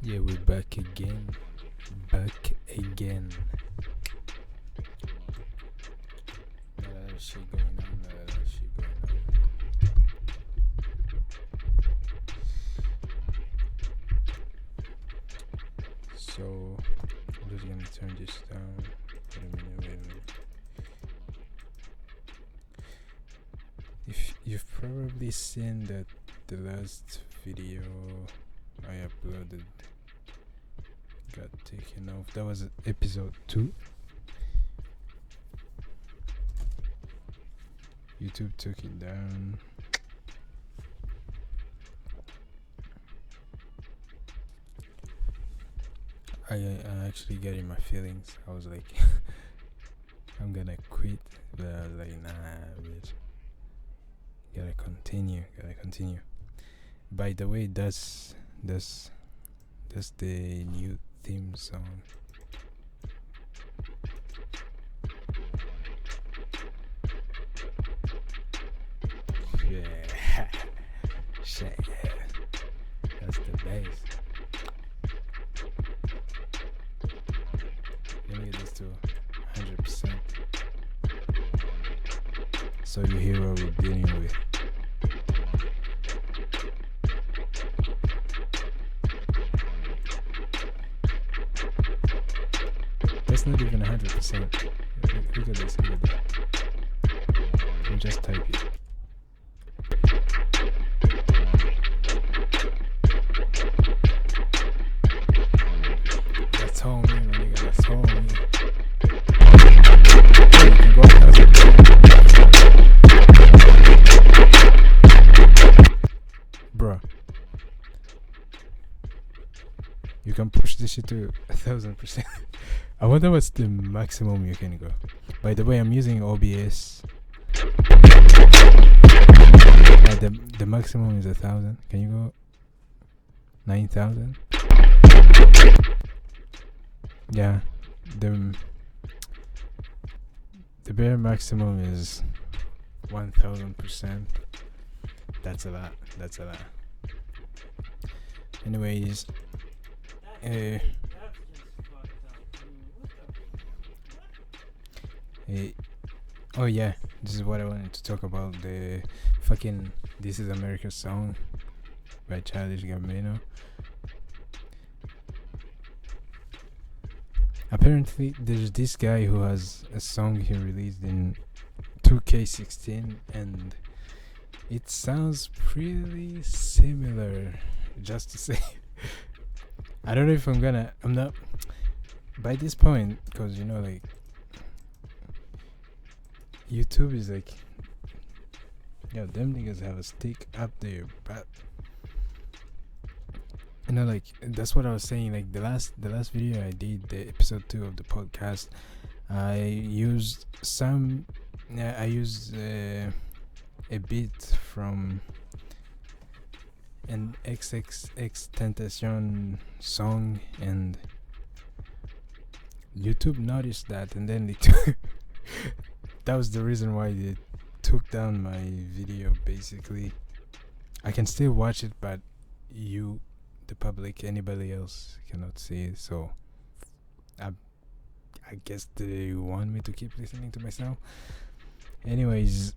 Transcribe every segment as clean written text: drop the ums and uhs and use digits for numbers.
Yeah, we're back again. Back again. A lot of shit going on. A lot of shit going on. So, I'm just gonna turn this down. Wait a minute. If you've probably seen that the last video I uploaded got taken off. That was episode 2. YouTube took it down. I actually got in my feelings. I was like, I'm gonna quit, but I was like, nah, bitch. Gotta continue. By the way, that's the new theme song. Yeah, shit. That's the bass. Let me get this to 100%. So you hear what we're dealing with. That's not even 100%. Look at this. You just type it. That's all me, my nigga. That's all me. You can go bruh. You can push this shit to 1,000%. I wonder what's the maximum you can go. By the way, I'm using OBS. The maximum is 1,000. Can you go 9,000? Yeah, the bare maximum is 1,000%. That's a lot. Anyways, oh yeah, this is what I wanted to talk about. The fucking "This Is America" song by Childish Gambino. Apparently, there's this guy who has a song he released in 2K16, and it sounds pretty similar. Just to say, I don't know if I'm not by this point, because like YouTube is like, yo, them niggas have a stick up there, but like that's what I was saying. Like the last video I did, the episode 2 of the podcast, I used a bit from an XXXTentacion song, and YouTube noticed that, and then that was the reason why they took down my video. Basically, I can still watch it, but you, the public, anybody else cannot see it. So I guess they want me to keep listening to myself. Anyways,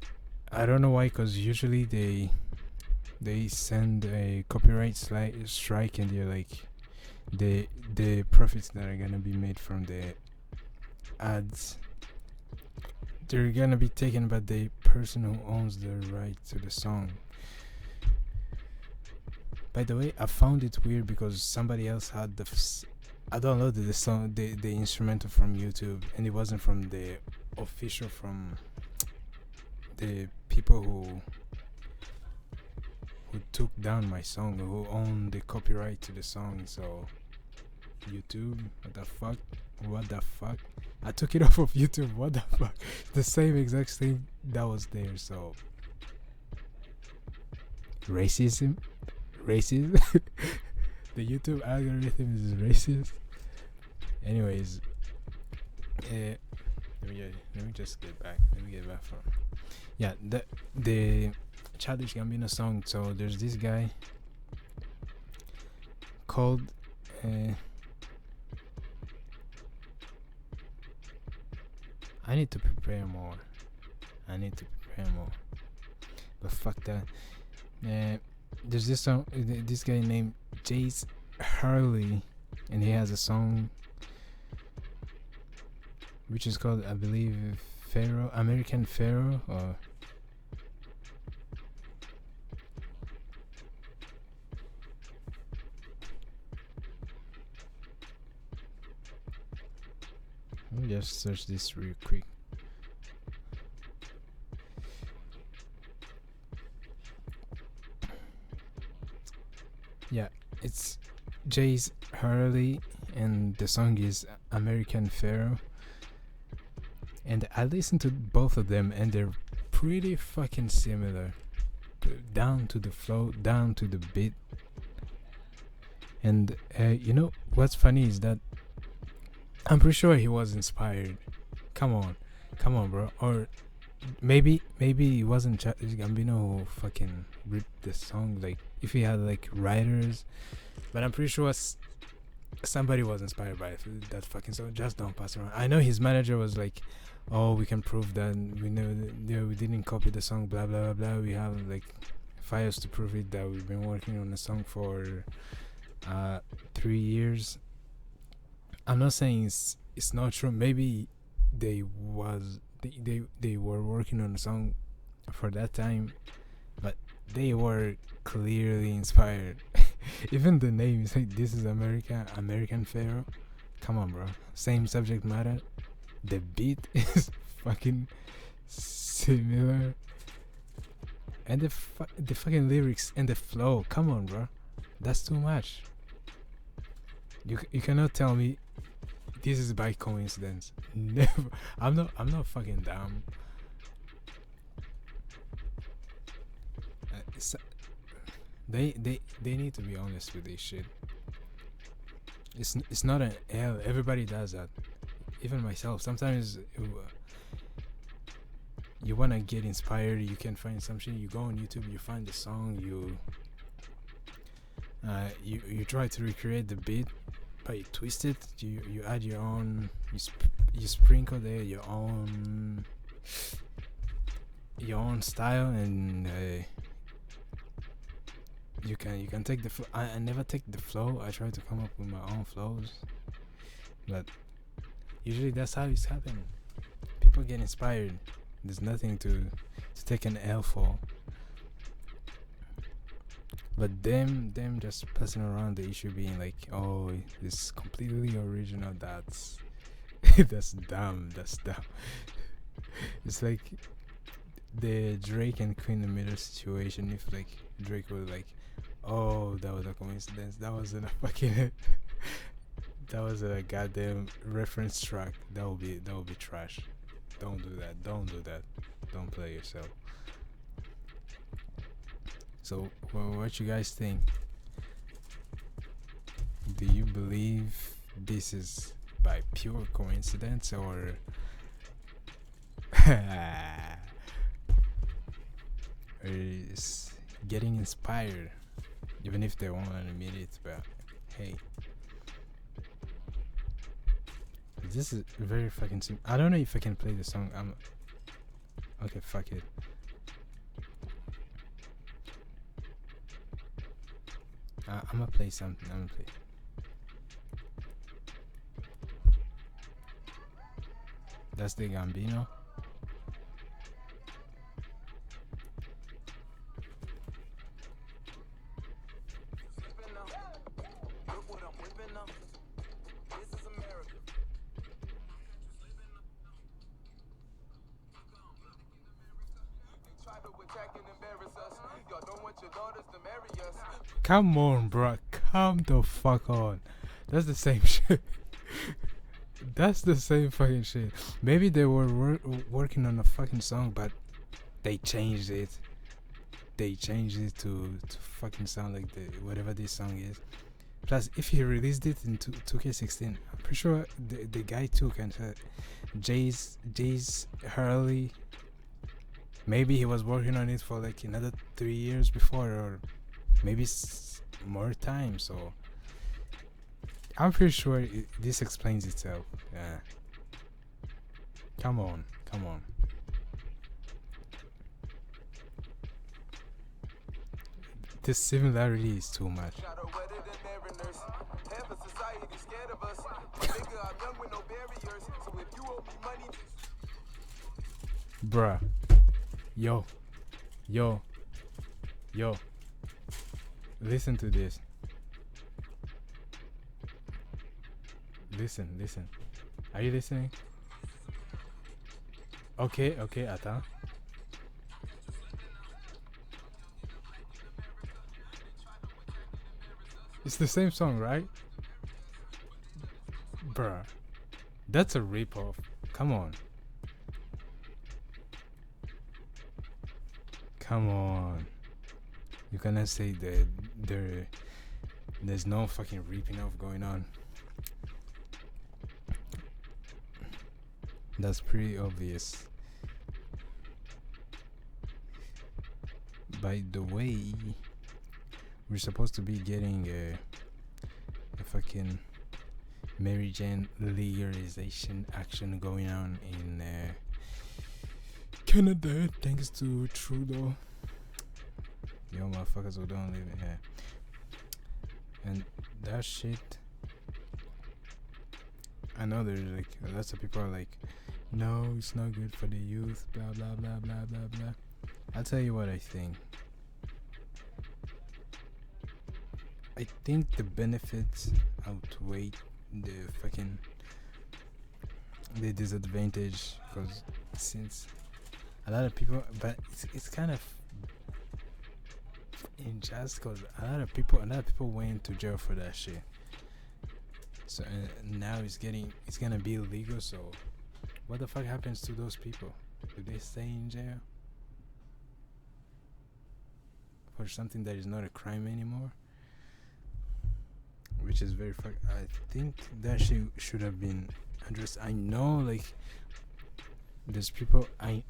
I don't know why, because usually they send a copyright strike, and they're like, the profits that are gonna be made from the ads, they're gonna be taken by the person who owns the right to the song. By the way, I found it weird because somebody else had I downloaded the song, the instrumental from YouTube, and it wasn't from the official, from the people who took down my song, who own the copyright to the song. So YouTube, what the fuck, I took it off of YouTube. What the fuck, the same exact thing that was there. So racism the YouTube algorithm is racist. Anyways, let me just get back from the Childish Gambino song. So there's this guy called uh, I need to prepare more. But fuck that. There's this song. This guy named Jace Hurley, and he has a song which is called, I believe, Pharaoh, American Pharaoh, or let me just search this real quick. Yeah, it's Jace Hurley, and the song is American Pharaoh. And I listened to both of them, and they're pretty fucking similar, down to the flow, down to the beat. And you know what's funny is that I'm pretty sure he was inspired. Come on, bro. Or maybe it wasn't Gambino who fucking ripped the song. Like if he had like writers, but I'm pretty sure somebody was inspired by that fucking song. Just don't pass around. I know his manager was like, "Oh, we can prove that we know we didn't copy the song. Blah blah blah blah. We have like files to prove it that we've been working on the song for 3 years." I'm not saying it's not true. Maybe they were working on a song for that time, but they were clearly inspired. Even the name is like, this is American Pharaoh. Come on, bro. Same subject matter. The beat is fucking similar, and the fucking lyrics and the flow. Come on, bro. That's too much. You cannot tell me this is by coincidence. Never. I'm not fucking dumb. They need to be honest with this shit. It's not an L. Everybody does that. Even myself. Sometimes you wanna get inspired. You can find some shit. You go on YouTube. You find the song. You try to recreate the beat, but you twist it. You add your own. You sprinkle there your own style, and you can take the flow. I never take the flow. I try to come up with my own flows, but usually that's how it's happening. People get inspired. There's nothing to take an L for. But them just passing around the issue being like, oh, it's completely original. That's that's dumb. It's like the Drake and Queen Emitter situation. If like Drake was like, oh, that was a coincidence. That wasn't a fucking. That was a goddamn reference track. That would be trash. Don't do that. Don't play yourself. So, what you guys think? Do you believe this is by pure coincidence, or is getting inspired, even if they won't admit it? But hey, this is very fucking simple. I don't know if I can play the song. Okay, fuck it. I'm gonna play something. That's the Gambino. Come on, bro. Come the fuck on. That's the same shit. That's the same fucking shit. Maybe they were working on a fucking song, but they changed it. They changed it to fucking sound like whatever this song is. Plus, if he released it in 2K16, I'm pretty sure the guy took and said, Jace Hurley. Maybe he was working on it for like another 3 years before, or maybe more time. So I'm pretty sure this explains itself. Yeah. Come on. The similarity is too much. Bruh. Yo. Listen to this. Listen. Are you listening? Okay, Ata. It's the same song, right? Bruh. That's a rip-off. Come on. You cannot say that there's no fucking ripping off going on. That's pretty obvious. By the way, we're supposed to be getting a fucking Mary Jane legalization action going on in Canada, thanks to Trudeau. Yo, motherfuckers who don't live in here. And that shit, I know there's like lots of people are like, no, it's not good for the youth, blah blah blah blah blah blah. I'll tell you what I think. I think the benefits outweigh the disadvantage, because since a lot of people, but it's kind of unjust, because a lot of people went to jail for that shit. So now it's gonna be illegal. So what the fuck happens to those people? Do they stay in jail for something that is not a crime anymore? Which is very fuck. I think that shit should have been addressed. I know, like, there's people I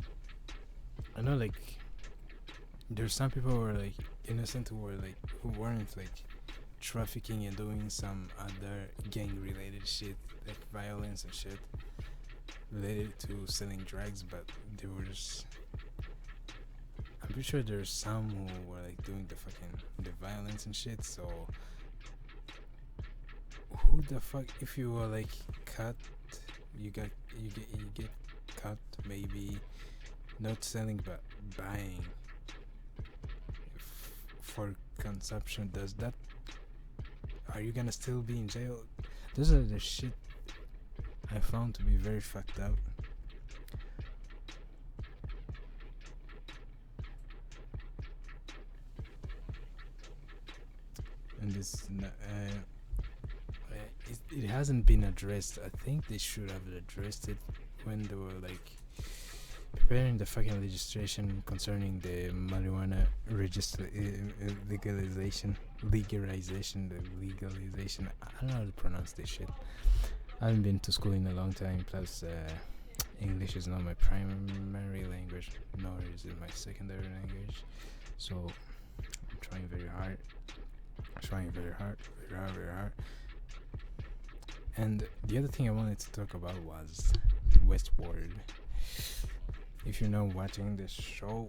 know, like, there's some people who are like innocent, who weren't like trafficking and doing some other gang related shit, like violence and shit related to selling drugs, but they were just, I'm pretty sure there's some who were like doing the violence and shit. So who the fuck, if you were like cut, you get cut, maybe not selling but buying for consumption, are you gonna still be in jail? Those are the shit I found to be very fucked up. And this it hasn't been addressed. I think they should have addressed it when they were like preparing the fucking legislation concerning the marijuana legalization. I don't know how to pronounce this shit. I haven't been to school in a long time. Plus, English is not my primary language, nor is it my secondary language. So I'm trying very hard. Very hard. And the other thing I wanted to talk about was Westworld. If you're not watching this show,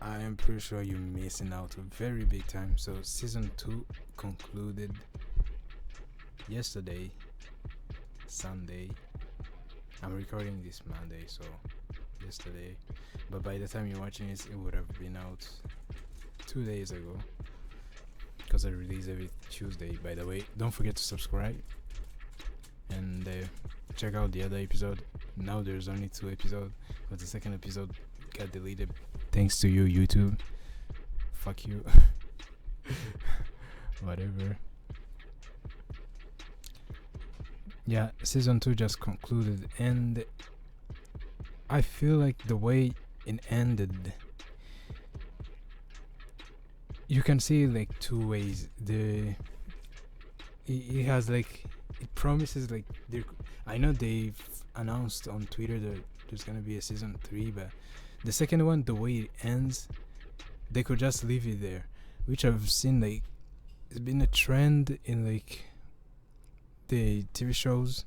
I am pretty sure you're missing out a very big time. So season 2 concluded yesterday, Sunday. I'm recording this Monday, so yesterday. But by the time you're watching this, it would have been out 2 days ago, because I release every Tuesday. By the way, don't forget to subscribe and check out the other episode. Now there's only 2 episodes, but the second episode got deleted thanks to you, YouTube. Fuck you. Whatever. Yeah, season 2 just concluded, and I feel like the way it ended, you can see like 2 ways. It has like, it promises like, I know they've announced on Twitter that there's gonna be a season 3, but the second one, the way it ends, they could just leave it there, which I've seen like it's been a trend in like the TV shows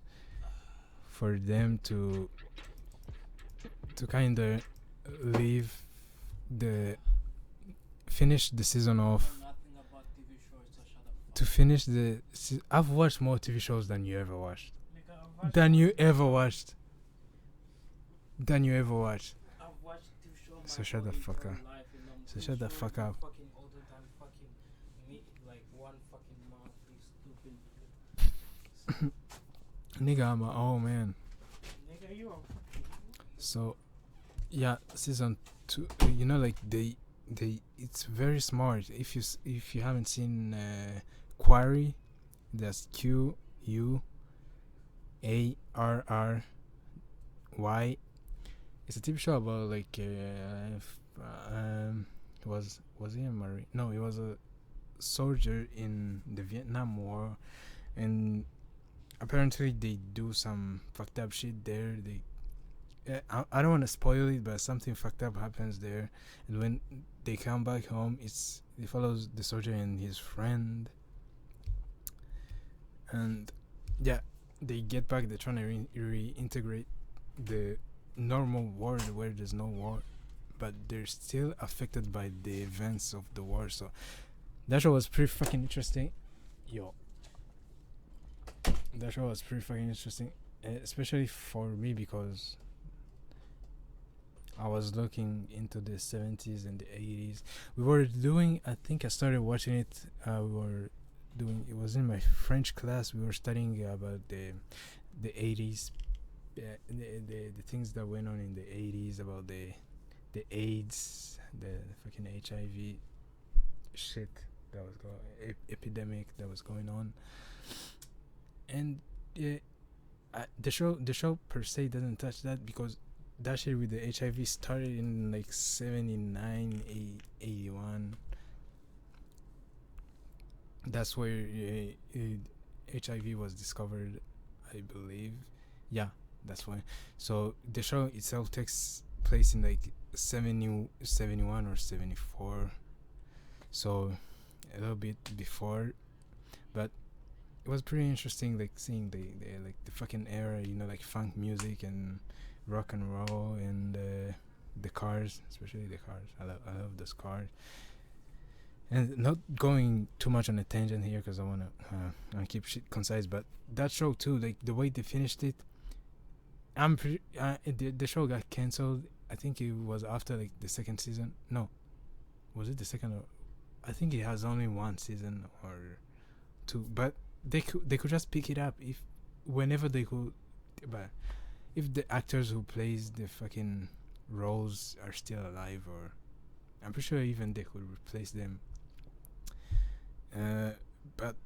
for them to kind of leave the finish the season off. To finish the I've watched more TV shows than you ever watched. Than you ever watched. Than you ever watched. So shut the fuck up. So shut the fuck up. Nigga, I'm a oh man. So yeah, season 2. You know, like they it's very smart. If you haven't seen Quarry, that's QUARRY. It's a TV show about like was he a Marine? No, he was a soldier in the Vietnam War, and apparently they do some fucked up shit there. I don't want to spoil it, but something fucked up happens there, and when they come back home, it follows the soldier and his friend, and yeah, they get back. They're trying to reintegrate the normal world where there's no war, but they're still affected by the events of the war. So that show was pretty fucking interesting. That show was pretty fucking interesting, especially for me because I was looking into the 70s and the 80s. We were doing, I think I started watching it. It was in my French class. We were studying about the 80s, the things that went on in the 80s, about the AIDS, the fucking HIV shit that was epidemic that was going on. And the show per se doesn't touch that because that shit with the HIV started in like 79, 81. That's where HIV was discovered, I believe. Yeah, that's why. So the show itself takes place in like 71 or 74. So a little bit before, but it was pretty interesting, like seeing the like the fucking era, you know, like funk music and rock and roll and the cars, especially the cars. I love those cars. And not going too much on a tangent here because I wanna keep shit concise. But that show too, like the way they finished it, I'm pretty. The show got cancelled. I think it was after like the second season. No, was it the second? Or I think it has only one season or two. But they could just pick it up if whenever they could. But if the actors who plays the fucking roles are still alive, or I'm pretty sure even they could replace them. But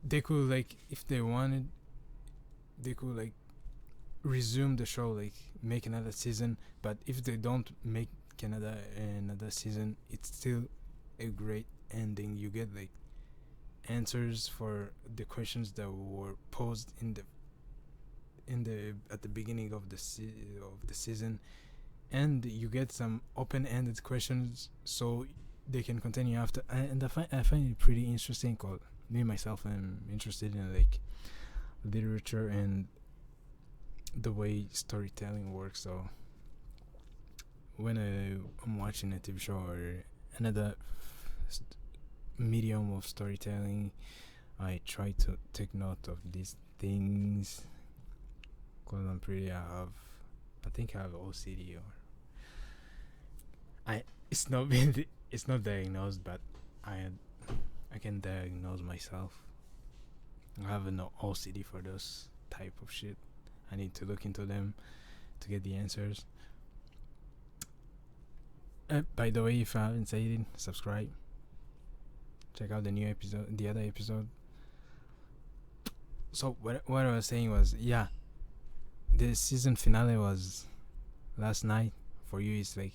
they could, like, if they wanted, they could like resume the show, like make another season. But if they don't make another season, it's still a great ending. You get like answers for the questions that were posed in the at the beginning of the season, and you get some open-ended questions so they can continue after. And I find it pretty interesting because me myself am interested in like literature and the way storytelling works. So when I'm watching a TV show or another medium of storytelling, I try to take note of these things because I'm pretty I think I have OCD, or it's not it's not diagnosed, but I can diagnose myself. I have no OCD for those type of shit. I need to look into them to get the answers. By the way, if I haven't said it, subscribe. Check out the other episode. So what I was saying was, yeah, the season finale was last night. For you, it's like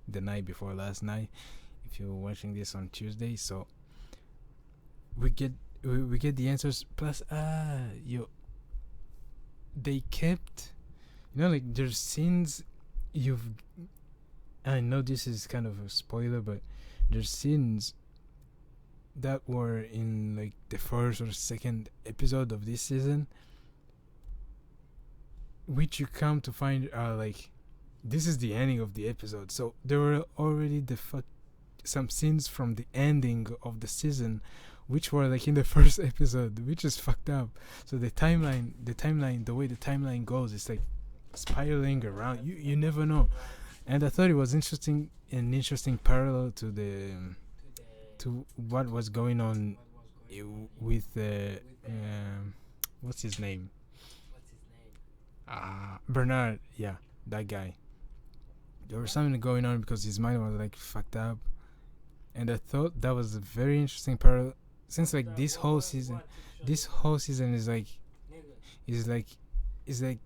the night before last night. If you're watching this on Tuesday, so we get the answers. Plus, they kept, like there's scenes I know this is kind of a spoiler, but there's scenes that were in like the first or second episode of this season, which you come to find like this is the ending of the episode. So there were already some scenes from the ending of the season, which were like in the first episode, which is fucked up. So the way the timeline goes, it's like spiraling around. You never know. And I thought it was an interesting parallel to what was going on with what's his name? Bernard. Yeah, that guy. There was something going on because his mind was like fucked up, and I thought that was a very interesting parallel. Since like this whole season is like is like is like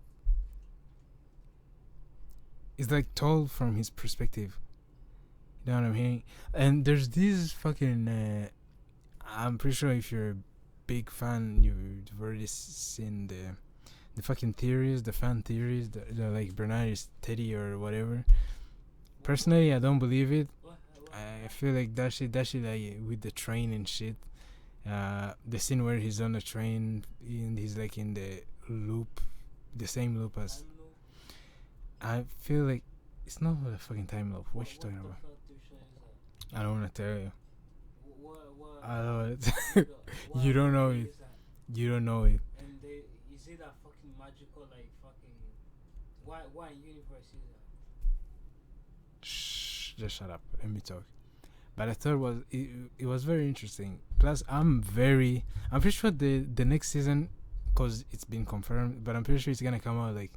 is like told from his perspective. You know what I'm hearing? And there's this fucking. I'm pretty sure if you're a big fan, you've already seen the fucking theories, the fan theories, the like Bernard is Teddy or whatever. Personally, I don't believe it. I feel like that shit like with the train and shit. The scene where he's on the train and he's like in the loop, the same loop as. I feel like it's not a fucking time loop. What you talking about? I don't want to tell you. I know it. You don't know it. You don't know it. And is it a fucking magical like fucking why universe is that? Shh, just shut up. Let me talk. But I thought it was very interesting. Plus, I'm pretty sure the next season, cause it's been confirmed, but I'm pretty sure it's gonna come out like.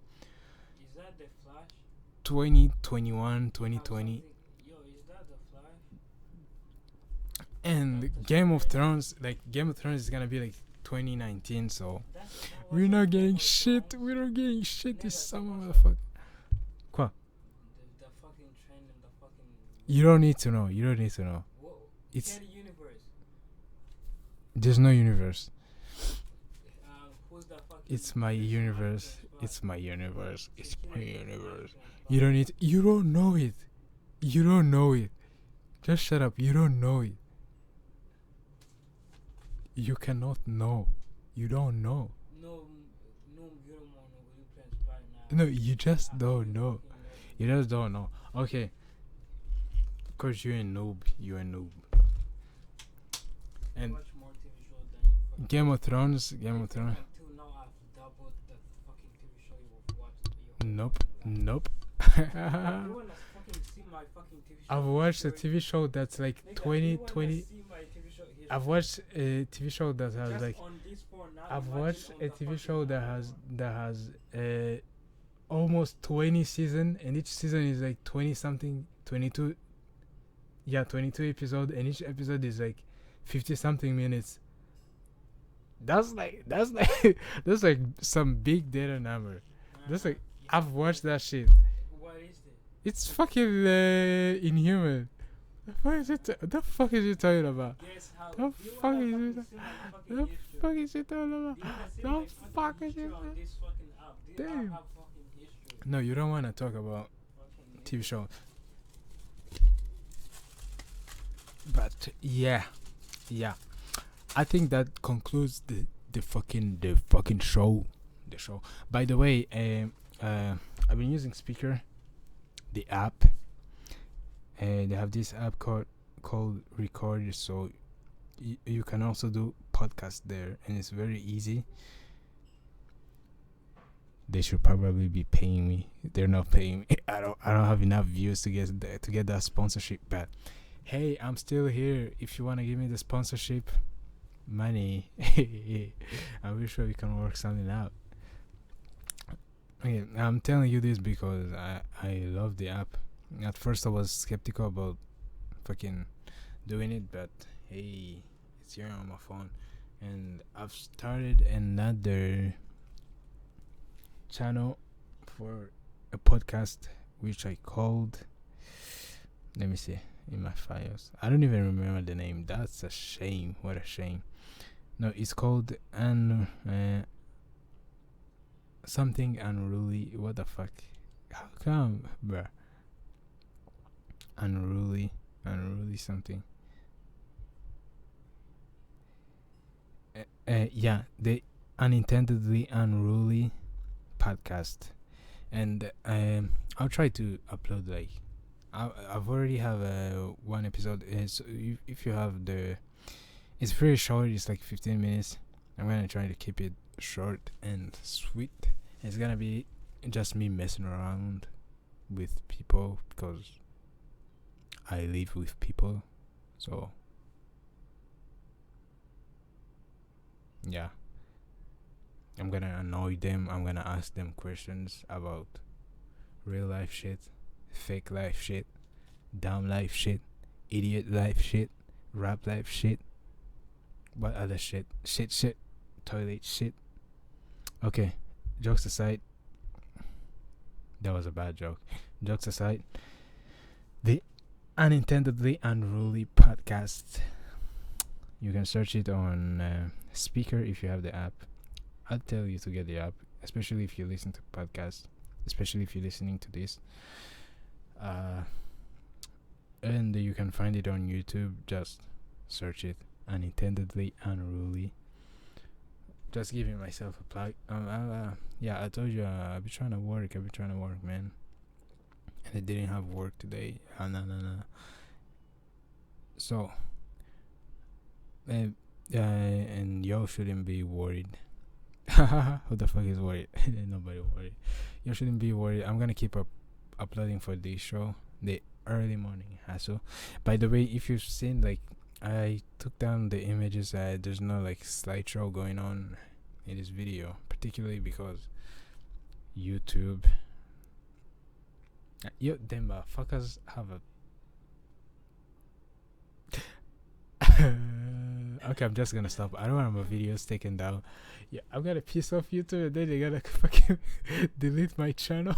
Is that the Flash? 2021, 2020. Yo, is that the Flash? And Game of Thrones is gonna be like 2019, so we're not getting shit. We're not getting shit this summer, motherfucker. Quoi? The fucking trend and the fucking. You don't need to know. Whoa. It's. Universe. There's no universe. Who's the fucking. It's my universe. It's my universe. It's my universe. You don't need. You don't know it. You don't know it. Just shut up. You don't know it. You cannot know. You don't know. No, you don't want to know. You transpire now. No, you just don't know. You just don't know. Okay. Cause you're a noob. You're a noob. And Watch more TV shows than you Game of Thrones. Until now, I've doubled the fucking TV show you've watched. Nope. You wanna fucking see my fucking TV show? I've watched a TV show that's like 2020. I've watched a TV show that has like. I've watched a TV show that has almost 20 seasons, and each season is like 20 something, 22. Yeah, 22 episodes, and each episode is like 50 something minutes. That's like that's like some big data number. That's like I've watched that shit. What is it? It's fucking inhuman. The fuck is you talking about? Guess how? The fuck is you talking about? The fuck is you talking about? Damn. No, you don't want to talk about TV show. But yeah. I think that concludes the fucking show. The show. By the way, I've been using Speaker, the app. They have this app called Record, so you can also do podcasts there, and it's very easy. They should probably be paying me. They're not paying me. I don't have enough views to get that sponsorship. But hey, I'm still here. If you wanna give me the sponsorship money, I'm sure we can work something out. Okay, I'm telling you this because I love the app. At first I was skeptical about fucking doing it, but hey, it's here on my phone. And I've started another channel for a podcast which I called, let me see in my files. I don't even remember the name. That's a shame. What a shame. No, it's called something unruly. What the fuck? How come, bruh? Unruly something. Yeah, the unintendedly unruly podcast, and I'll try to upload like I've already have one episode. So if you have it's very short. It's like 15 minutes. I'm gonna try to keep it short and sweet. It's gonna be just me messing around with people because I live with people. So yeah, I'm gonna annoy them. I'm gonna ask them questions about real life shit, fake life shit, dumb life shit, idiot life shit, rap life shit. What other shit? Shit, toilet shit. Okay, jokes aside, that was a bad joke. Jokes aside, the unintendedly unruly podcast. You can search it on speaker if you have the app. I'll tell you to get the app, especially if you listen to podcasts, especially if you're listening to this. And you can find it on YouTube. Just search it, unintendedly unruly. Just giving myself a plug. Yeah, I told you I've been trying to work. Man. And I didn't have work today. No. So, and y'all shouldn't be worried. Who the fuck is worried? Nobody worried. You shouldn't be worried. I'm gonna keep uploading for this show, the early morning hustle. By the way, if you've seen, like, I took down the images. There's no like slideshow going on in this video, particularly because YouTube. Yo, them fuckers have a. Okay, I'm just gonna stop. I don't want my videos taken down. Yeah, I'm gonna piss off YouTube and then they gotta fucking delete my channel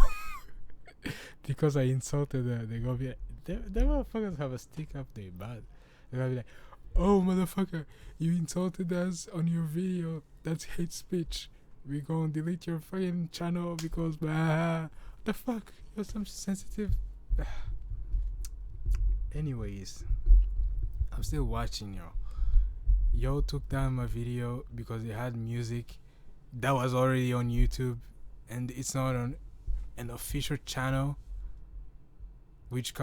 because I insulted them. They gonna be like, them motherfuckers have a stick up their butt. They're gonna be like, oh motherfucker, you insulted us on your video. That's hate speech. We gonna delete your fucking channel because what the fuck? You're some sensitive. Anyways, I'm still watching y'all. Yo took down my video because it had music that was already on YouTube, and it's not on an official channel, which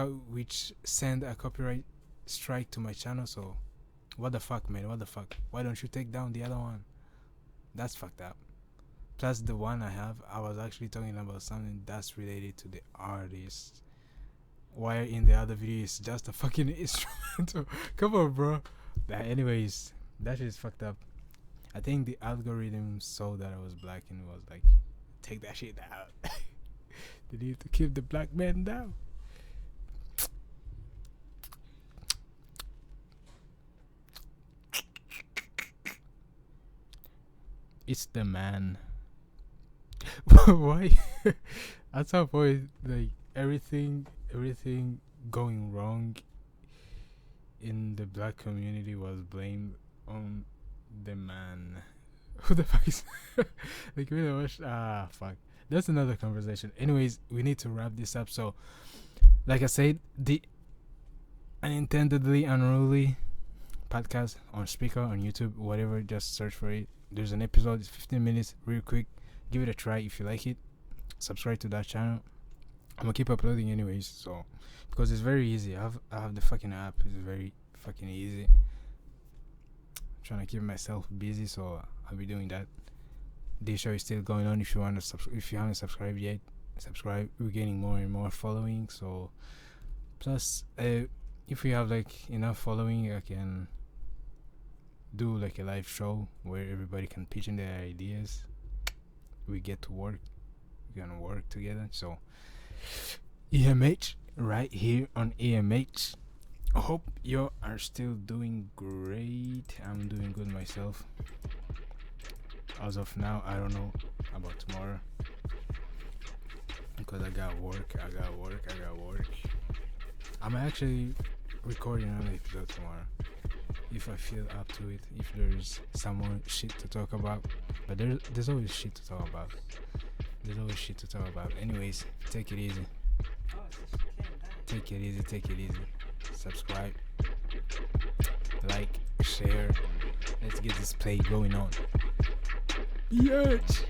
send a copyright strike to my channel. So, what the fuck, man? What the fuck? Why don't you take down the other one? That's fucked up. Plus, the one I was actually talking about something that's related to the artist. While in the other video, it's just a fucking instrumental. Come on, bro. Anyways, that shit is fucked up. I think the algorithm saw that I was black and was like, take that shit out. They need to keep the black man down. It's the man. Why? At some point, like everything going wrong in the black community was blamed on the man. Who the fuck is like, we don't watch. Fuck, that's another conversation. Anyways, we need to wrap this up. So like I said, the unintendedly unruly podcast on speaker, on YouTube, whatever, just search for it. There's an episode, it's 15 minutes, real quick. Give it a try if you like it. Subscribe to that channel. I'm gonna keep uploading anyways, so because it's very easy. I have the fucking app. It's very fucking easy. I'm trying to keep myself busy, so I'll be doing that. This show is still going on. If you want to if you haven't subscribed yet, subscribe. We're getting more and more following. So plus, if we have like enough following, I can do like a live show where everybody can pitch in their ideas. We get to work. We're gonna work together. So EMH right here on EMH. I hope you are still doing great. I'm doing good myself. As of now, I don't know about tomorrow because I got work. I'm actually recording another episode tomorrow if I feel up to it. If there's some more shit to talk about, but there's always shit to talk about. Anyways, take it easy. Take it easy. Subscribe, like, share, Let's get this play going on. Bitch.